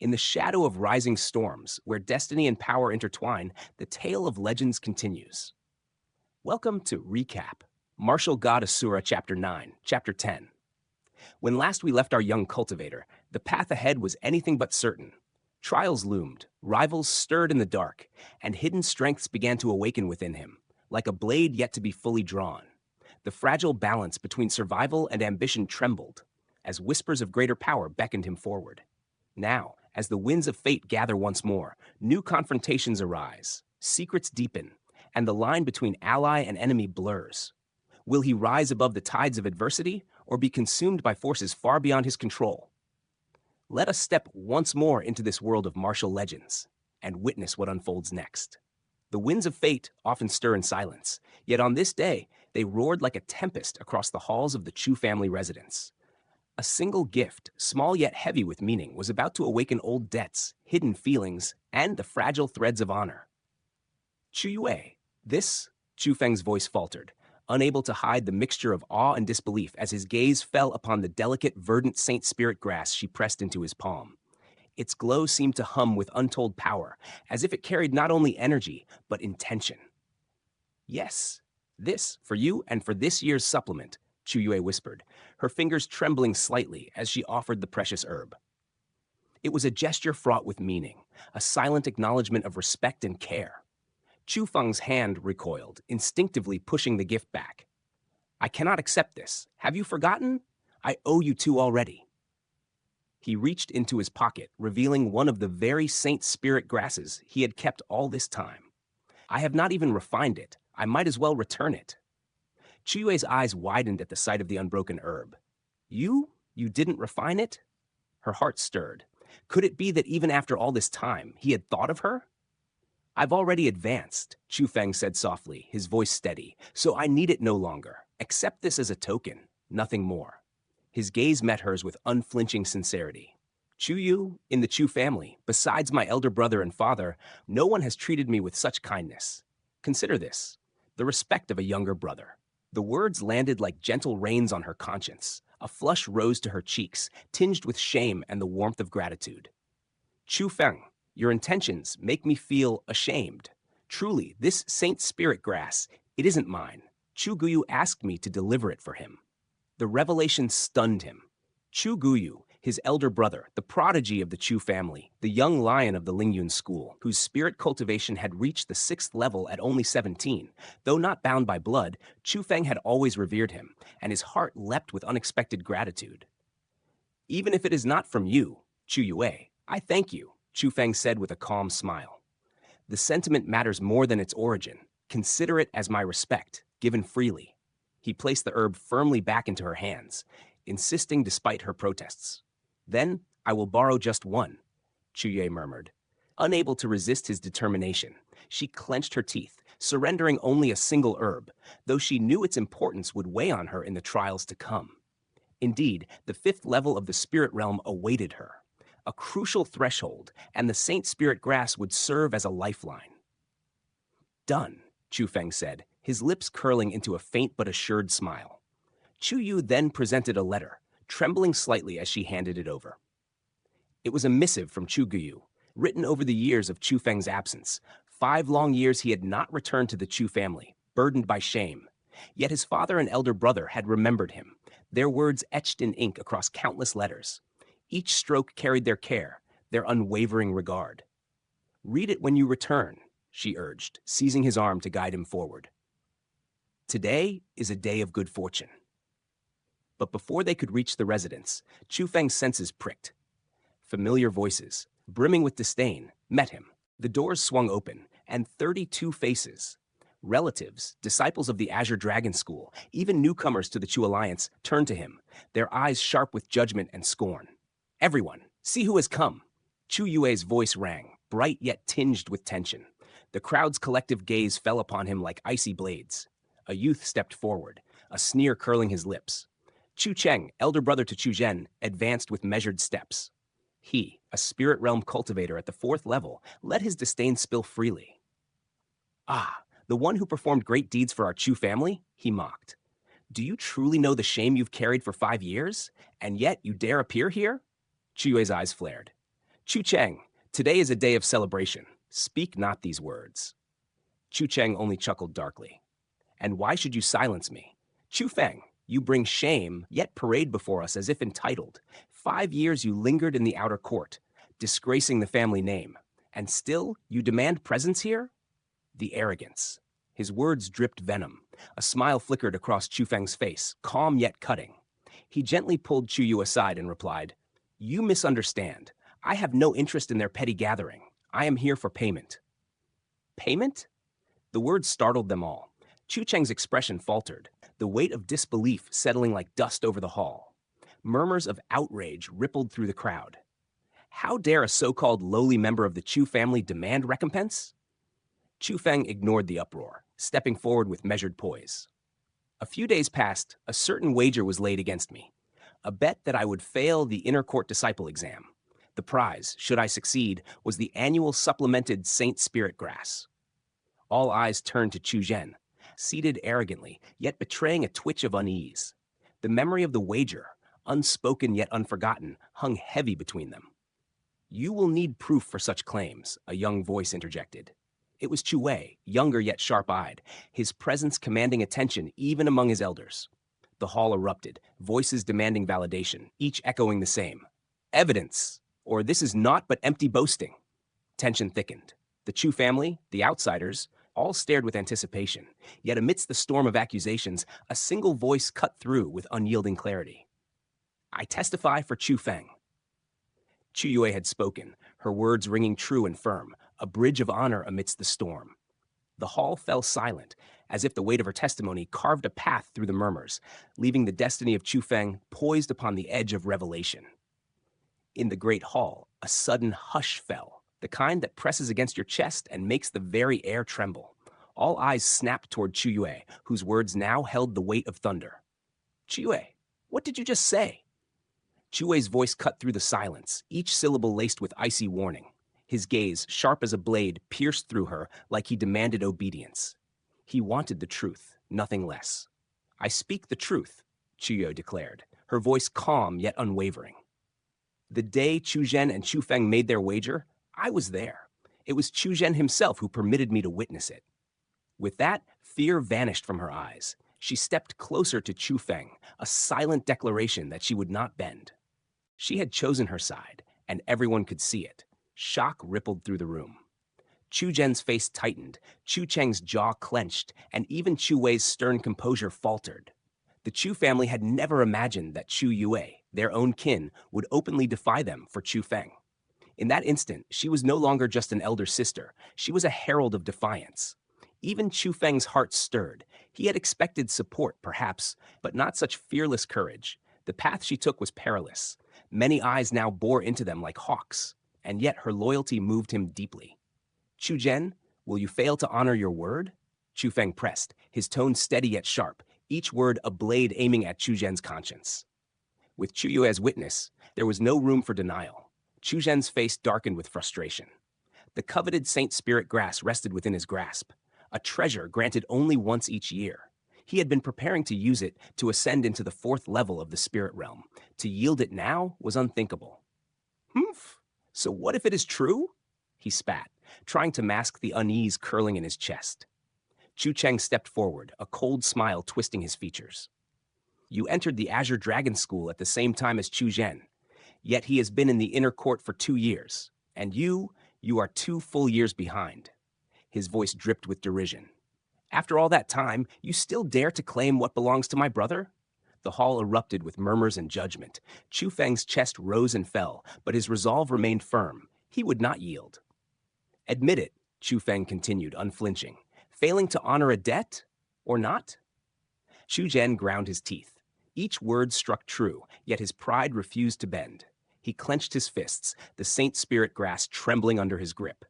In the shadow of rising storms, where destiny and power intertwine, the tale of legends continues. Welcome to Recap, Martial God Asura Chapter 9, Chapter 10. When last we left our young cultivator, the path ahead was anything but certain. Trials loomed, rivals stirred in the dark, and hidden strengths began to awaken within him, like a blade yet to be fully drawn. The fragile balance between survival and ambition trembled, as whispers of greater power beckoned him forward. Now, as the winds of fate gather once more, new confrontations arise, secrets deepen, and the line between ally and enemy blurs. Will he rise above the tides of adversity, or be consumed by forces far beyond his control? Let us step once more into this world of martial legends, and witness what unfolds next. The winds of fate often stir in silence, yet on this day, they roared like a tempest across the halls of the Chu family residence. A single gift, small yet heavy with meaning, was about to awaken old debts, hidden feelings, and the fragile threads of honor. Chu Yue, this, Chu Feng's voice faltered, unable to hide the mixture of awe and disbelief as his gaze fell upon the delicate, verdant Saint Spirit grass she pressed into his palm. Its glow seemed to hum with untold power, as if it carried not only energy, but intention. Yes, this, for you and for this year's supplement, Chu Yue whispered, her fingers trembling slightly as she offered the precious herb. It was a gesture fraught with meaning, a silent acknowledgement of respect and care. Chu Feng's hand recoiled, instinctively pushing the gift back. I cannot accept this. Have you forgotten? I owe you two already. He reached into his pocket, revealing one of the very Saint Spirit grasses he had kept all this time. I have not even refined it. I might as well return it. Chu Yue's eyes widened at the sight of the unbroken herb. You didn't refine it? Her heart stirred. Could it be that even after all this time, he had thought of her? I've already advanced, Chu Feng said softly, his voice steady, so I need it no longer. Accept this as a token, nothing more. His gaze met hers with unflinching sincerity. Chu Yu, in the Chu family, besides my elder brother and father, no one has treated me with such kindness. Consider this, the respect of a younger brother. The words landed like gentle rains on her conscience. A flush rose to her cheeks, tinged with shame and the warmth of gratitude. Chu Feng, your intentions make me feel ashamed. Truly, this Saint Spirit grass, it isn't mine. Chu Guyu asked me to deliver it for him. The revelation stunned him. Chu Guyu, his elder brother, the prodigy of the Chu family, the young lion of the Lingyun school, whose spirit cultivation had reached the 6th level at only 17. Though not bound by blood, Chu Feng had always revered him, and his heart leapt with unexpected gratitude. Even if it is not from you, Chu Yue, I thank you, Chu Feng said with a calm smile. The sentiment matters more than its origin. Consider it as my respect, given freely. He placed the herb firmly back into her hands, insisting despite her protests. Then I will borrow just one, Chu Yue murmured. Unable to resist his determination, she clenched her teeth, surrendering only a single herb, though she knew its importance would weigh on her in the trials to come. Indeed, the 5th level of the spirit realm awaited her. A crucial threshold, and the Saint Spirit grass would serve as a lifeline. Done, Chu Feng said, his lips curling into a faint but assured smile. Chu Yu then presented a letter, trembling slightly as she handed it over. It was a missive from Chu Guyu, written over the years of Chu Feng's absence. 5 long years he had not returned to the Chu family, burdened by shame. Yet his father and elder brother had remembered him, their words etched in ink across countless letters. Each stroke carried their care, their unwavering regard. Read it when you return, she urged, seizing his arm to guide him forward. Today is a day of good fortune. But before they could reach the residence, Chu Feng's senses pricked. Familiar voices, brimming with disdain, met him. The doors swung open, and 32 faces, relatives, disciples of the Azure Dragon School, even newcomers to the Chu Alliance, turned to him, their eyes sharp with judgment and scorn. Everyone, see who has come. Chu Yue's voice rang, bright yet tinged with tension. The crowd's collective gaze fell upon him like icy blades. A youth stepped forward, a sneer curling his lips. Chu Cheng, elder brother to Chu Zhen, advanced with measured steps. He, a spirit realm cultivator at the 4th level, let his disdain spill freely. Ah, the one who performed great deeds for our Chu family? He mocked. Do you truly know the shame you've carried for 5 years? And yet you dare appear here? Chu Yue's eyes flared. Chu Cheng, today is a day of celebration. Speak not these words. Chu Cheng only chuckled darkly. And why should you silence me? Chu Feng, you bring shame, yet parade before us as if entitled. 5 years you lingered in the outer court, disgracing the family name. And still you demand presence here? The arrogance. His words dripped venom. A smile flickered across Chu Feng's face, calm yet cutting. He gently pulled Chu Yu aside and replied, You misunderstand. I have no interest in their petty gathering. I am here for payment. Payment? The words startled them all. Chu Cheng's expression faltered, the weight of disbelief settling like dust over the hall. Murmurs of outrage rippled through the crowd. How dare a so-called lowly member of the Chu family demand recompense? Chu Feng ignored the uproar, stepping forward with measured poise. A few days passed, a certain wager was laid against me. A bet that I would fail the inner court disciple exam. The prize, should I succeed, was the annual supplemented Saint Spirit grass. All eyes turned to Chu Zhen, seated arrogantly, yet betraying a twitch of unease. The memory of the wager, unspoken yet unforgotten, hung heavy between them. You will need proof for such claims, a young voice interjected. It was Chu Wei, younger yet sharp-eyed, his presence commanding attention even among his elders. The hall erupted, voices demanding validation, each echoing the same. Evidence, or this is naught but empty boasting. Tension thickened. The Chu family, the outsiders, all stared with anticipation, yet amidst the storm of accusations, a single voice cut through with unyielding clarity. I testify for Chu Feng. Chu Yue had spoken, her words ringing true and firm, a bridge of honor amidst the storm. The hall fell silent, as if the weight of her testimony carved a path through the murmurs, leaving the destiny of Chu Feng poised upon the edge of revelation. In the great hall, a sudden hush fell, the kind that presses against your chest and makes the very air tremble. All eyes snapped toward Chu Yue, whose words now held the weight of thunder. Chu Yue, what did you just say? Chu Yue's voice cut through the silence, each syllable laced with icy warning. His gaze, sharp as a blade, pierced through her like he demanded obedience. He wanted the truth, nothing less. I speak the truth, Chu Yue declared, her voice calm yet unwavering. The day Chu Zhen and Chu Feng made their wager, I was there. It was Chu Zhen himself who permitted me to witness it. With that, fear vanished from her eyes. She stepped closer to Chu Feng, a silent declaration that she would not bend. She had chosen her side, and everyone could see it. Shock rippled through the room. Chu Zhen's face tightened, Chu Cheng's jaw clenched, and even Chu Wei's stern composure faltered. The Chu family had never imagined that Chu Yue, their own kin, would openly defy them for Chu Feng. In that instant, she was no longer just an elder sister. She was a herald of defiance. Even Chu Feng's heart stirred. He had expected support, perhaps, but not such fearless courage. The path she took was perilous. Many eyes now bore into them like hawks, and yet her loyalty moved him deeply. Chu Zhen, will you fail to honor your word? Chu Feng pressed, his tone steady yet sharp, each word a blade aiming at Chu Zhen's conscience. With Chu Yue as witness, there was no room for denial. Chu Zhen's face darkened with frustration. The coveted Saint Spirit grass rested within his grasp, a treasure granted only once each year. He had been preparing to use it to ascend into the 4th level of the spirit realm. To yield it now was unthinkable. Humph! So what if it is true? He spat, trying to mask the unease curling in his chest. Chu Cheng stepped forward, a cold smile twisting his features. You entered the Azure Dragon School at the same time as Chu Zhen, yet he has been in the inner court for 2 years, and you are 2 full years behind. His voice dripped with derision. After all that time, you still dare to claim what belongs to my brother? The hall erupted with murmurs and judgment. Chu Feng's chest rose and fell, but his resolve remained firm. He would not yield. Admit it, Chu Feng continued, unflinching. Failing to honor a debt, or not? Chu Zhen ground his teeth. Each word struck true, yet his pride refused to bend. He clenched his fists, the Saint Spirit grass trembling under his grip.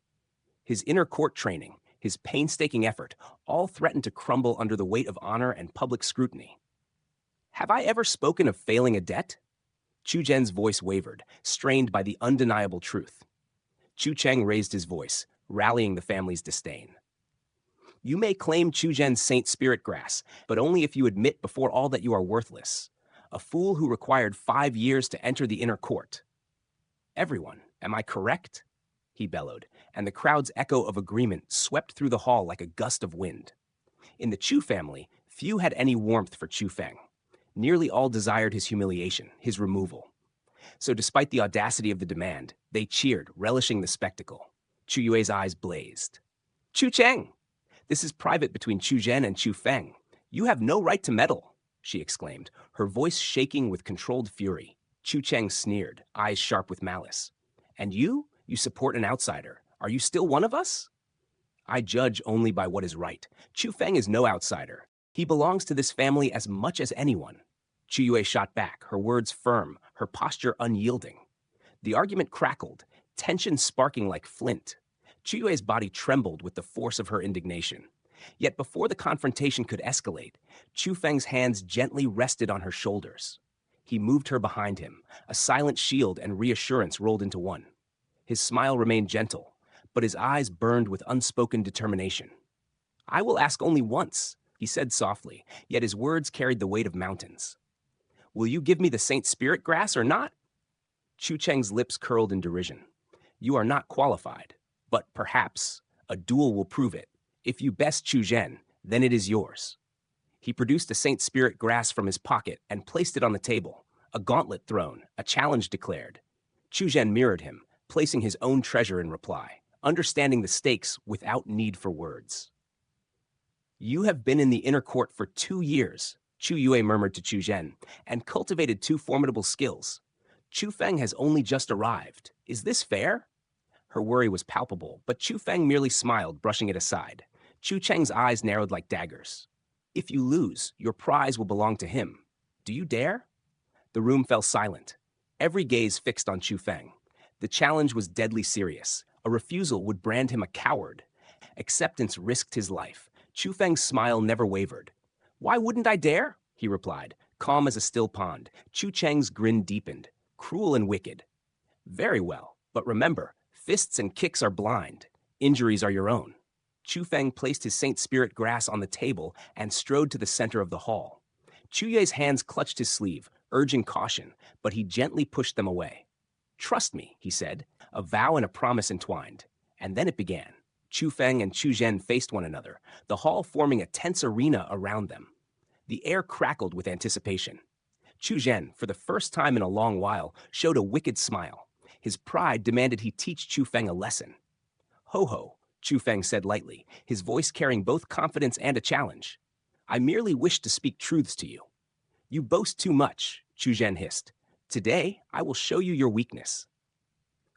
His inner court training, his painstaking effort, all threatened to crumble under the weight of honor and public scrutiny. Have I ever spoken of failing a debt? Chu Zhen's voice wavered, strained by the undeniable truth. Chu Cheng raised his voice, rallying the family's disdain. You may claim Chu Zhen's Saint Spirit grass, but only if you admit before all that you are worthless. A fool who required 5 years to enter the inner court. Everyone, Am I correct? He bellowed, and the crowd's echo of agreement swept through the hall like a gust of wind. In the Chu family, few had any warmth for Chu Feng. Nearly all desired his humiliation, his removal. So despite the audacity of the demand, they cheered, relishing the spectacle. Chu Yue's eyes blazed. Chu Cheng! This is private between Chu Zhen and Chu Feng. You have no right to meddle, she exclaimed, her voice shaking with controlled fury. Chu Cheng sneered, eyes sharp with malice. And you? You support an outsider. Are you still one of us? I judge only by what is right. Chu Feng is no outsider. He belongs to this family as much as anyone. Chu Yue shot back, her words firm, her posture unyielding. The argument crackled, tension sparking like flint. Chu Yue's body trembled with the force of her indignation. Yet before the confrontation could escalate, Chu Feng's hands gently rested on her shoulders. He moved her behind him, a silent shield and reassurance rolled into one. His smile remained gentle, but his eyes burned with unspoken determination. I will ask only once, he said softly, yet his words carried the weight of mountains. Will you give me the Saint Spirit grass or not? Chu Cheng's lips curled in derision. You are not qualified, but perhaps a duel will prove it. If you best Chu Zhen, then it is yours. He produced a Saint Spirit grass from his pocket and placed it on the table, a gauntlet thrown, a challenge declared. Chu Zhen mirrored him, placing his own treasure in reply, understanding the stakes without need for words. You have been in the inner court for 2 years, Chu Yue murmured to Chu Zhen, and cultivated 2 formidable skills. Chu Feng has only just arrived. Is this fair? Her worry was palpable, but Chu Feng merely smiled, brushing it aside. Chu Cheng's eyes narrowed like daggers. If you lose, your prize will belong to him. Do you dare? The room fell silent, every gaze fixed on Chu Feng. The challenge was deadly serious. A refusal would brand him a coward. Acceptance risked his life. Chu Feng's smile never wavered. Why wouldn't I dare? He replied, calm as a still pond. Chu Cheng's grin deepened, cruel and wicked. Very well, but remember, fists and kicks are blind. Injuries are your own. Chu Feng placed his Saint Spirit grass on the table and strode to the center of the hall. Chu Yue's hands clutched his sleeve, urging caution, but he gently pushed them away. Trust me, he said, a vow and a promise entwined. And then it began. Chu Feng and Chu Zhen faced one another, the hall forming a tense arena around them. The air crackled with anticipation. Chu Zhen, for the first time in a long while, showed a wicked smile. His pride demanded he teach Chu Feng a lesson. Ho ho, Chu Feng said lightly, his voice carrying both confidence and a challenge. I merely wish to speak truths to you. You boast too much, Chu Zhen hissed. Today, I will show you your weakness.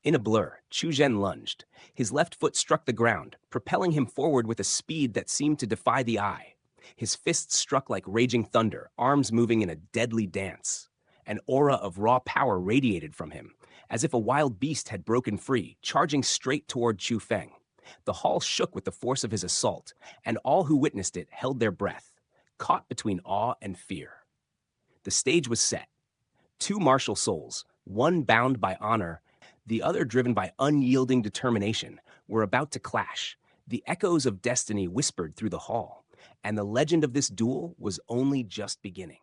In a blur, Chu Zhen lunged. His left foot struck the ground, propelling him forward with a speed that seemed to defy the eye. His fists struck like raging thunder, arms moving in a deadly dance. An aura of raw power radiated from him, as if a wild beast had broken free, charging straight toward Chu Feng. The hall shook with the force of his assault, and all who witnessed it held their breath, caught between awe and fear. The stage was set. 2 martial souls, one bound by honor, the other driven by unyielding determination, were about to clash. The echoes of destiny whispered through the hall, and the legend of this duel was only just beginning.